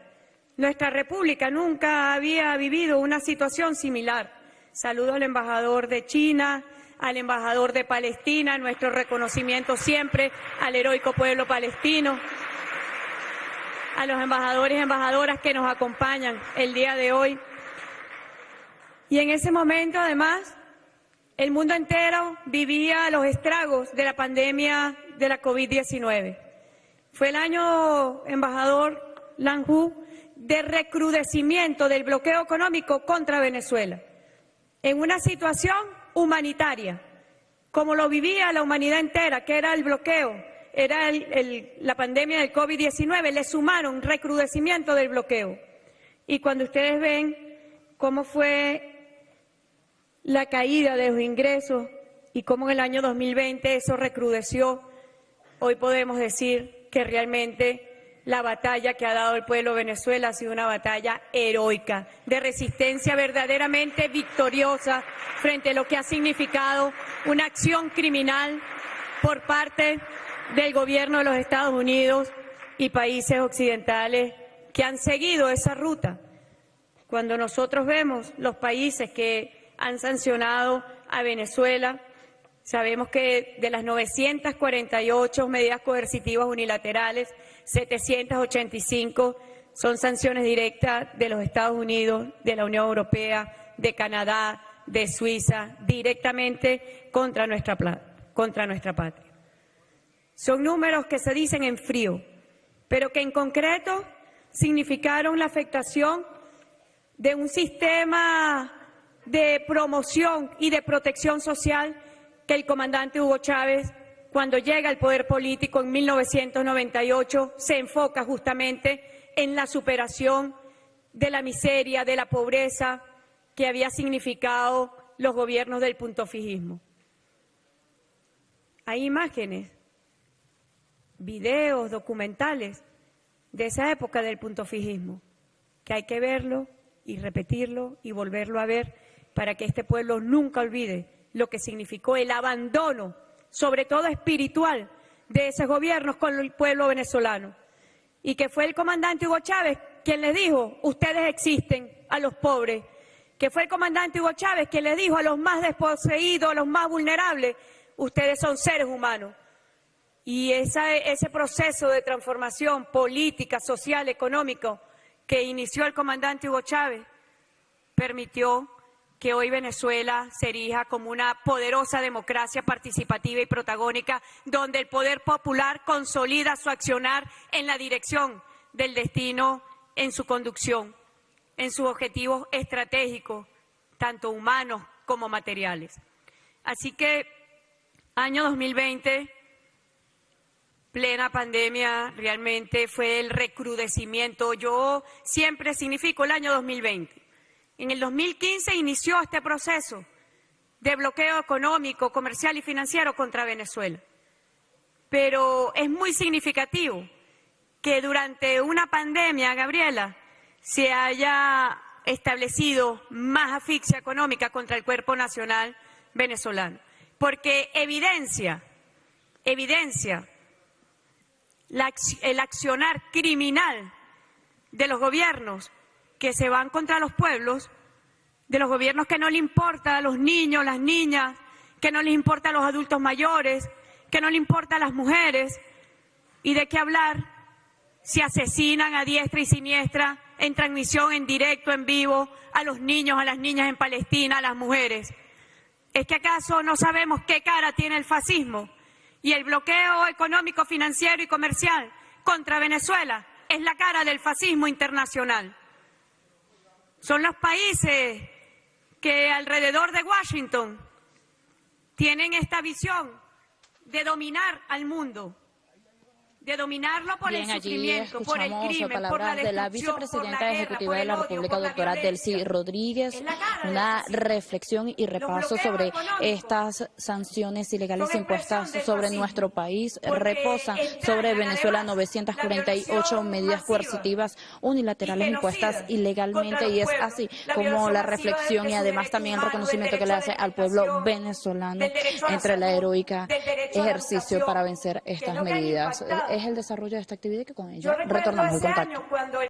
Nuestra república nunca había vivido una situación similar. Saludo al embajador de China, al embajador de Palestina, nuestro reconocimiento siempre al heroico pueblo palestino, a los embajadores y embajadoras que nos acompañan el día de hoy. Y en ese momento, además, el mundo entero vivía los estragos de la pandemia de la COVID-19. Fue el año, embajador Lanjú, de recrudecimiento del bloqueo económico contra Venezuela, en una situación humanitaria, como lo vivía la humanidad entera, que era el bloqueo, era la pandemia del COVID-19, le sumaron recrudecimiento del bloqueo. Y cuando ustedes ven cómo fue la caída de los ingresos y cómo en el año 2020 eso recrudeció, hoy podemos decir que realmente la batalla que ha dado el pueblo de Venezuela ha sido una batalla heroica, de resistencia verdaderamente victoriosa frente a lo que ha significado una acción criminal por parte del gobierno de los Estados Unidos y países occidentales que han seguido esa ruta. Cuando nosotros vemos los países que han sancionado a Venezuela, sabemos que de las 948 medidas coercitivas unilaterales, 785 son sanciones directas de los Estados Unidos, de la Unión Europea, de Canadá, de Suiza, directamente contra nuestra patria. Son números que se dicen en frío, pero que en concreto significaron la afectación de un sistema de promoción y de protección social que el comandante Hugo Chávez, cuando llega al poder político en 1998, se enfoca justamente en la superación de la miseria, de la pobreza que había significado los gobiernos del puntofijismo. Hay imágenes, videos, documentales de esa época del puntofijismo, que hay que verlo y repetirlo y volverlo a ver para que este pueblo nunca olvide lo que significó el abandono, sobre todo espiritual, de esos gobiernos con el pueblo venezolano. Y que fue el comandante Hugo Chávez quien les dijo: ustedes existen, a los pobres. Que fue el comandante Hugo Chávez quien les dijo a los más desposeídos, a los más vulnerables: ustedes son seres humanos. Y ese proceso de transformación política, social, económico que inició el comandante Hugo Chávez permitió que hoy Venezuela se erija como una poderosa democracia participativa y protagónica, donde el poder popular consolida su accionar en la dirección del destino, en su conducción, en sus objetivos estratégicos, tanto humanos como materiales. Así que, año 2020, plena pandemia, realmente fue el recrudecimiento. Yo siempre significo el año 2020. En el 2015 inició este proceso de bloqueo económico, comercial y financiero contra Venezuela. Pero es muy significativo que durante una pandemia, Gabriela, se haya establecido más asfixia económica contra el cuerpo nacional venezolano. Porque evidencia el accionar criminal de los gobiernos que se van contra los pueblos, de los gobiernos que no le importa a los niños, las niñas, que no les importa a los adultos mayores, que no le importa a las mujeres. ¿Y de qué hablar si asesinan a diestra y siniestra en transmisión, en directo, en vivo, a los niños, a las niñas en Palestina, a las mujeres? ¿Es que acaso no sabemos qué cara tiene el fascismo? Y el bloqueo económico, financiero y comercial contra Venezuela es la cara del fascismo internacional. Son los países que alrededor de Washington tienen esta visión de dominar al mundo, de dominarlo por Bien, el allí sufrimiento, por el escuchamos crimen, por la palabras de la destrucción, por vicepresidenta la guerra, ejecutiva por de el la odio, República, por la doctora violencia. Delcy Rodríguez, Es la gana del una fascismo. reflexión y repaso bloqueos sobre económicos estas sanciones ilegales son impuestas expresión del sobre fascismo, nuestro país. porque Reposan sobre entrañan, Venezuela además, 948 la medidas violación coercitivas unilaterales y impuestas genocida ilegalmente, contra los y es pueblos, así la como violación la masiva reflexión de y sus además derechos también el humanos, reconocimiento del que le derecho hace a la al pueblo alimentación, venezolano del derecho a la entre la salud, heroica del derecho a la ejercicio para educación, vencer que es estas lo que han medidas. impactado. Es el desarrollo de esta actividad que con Yo ella recuerdo retornamos el ese contacto. año cuando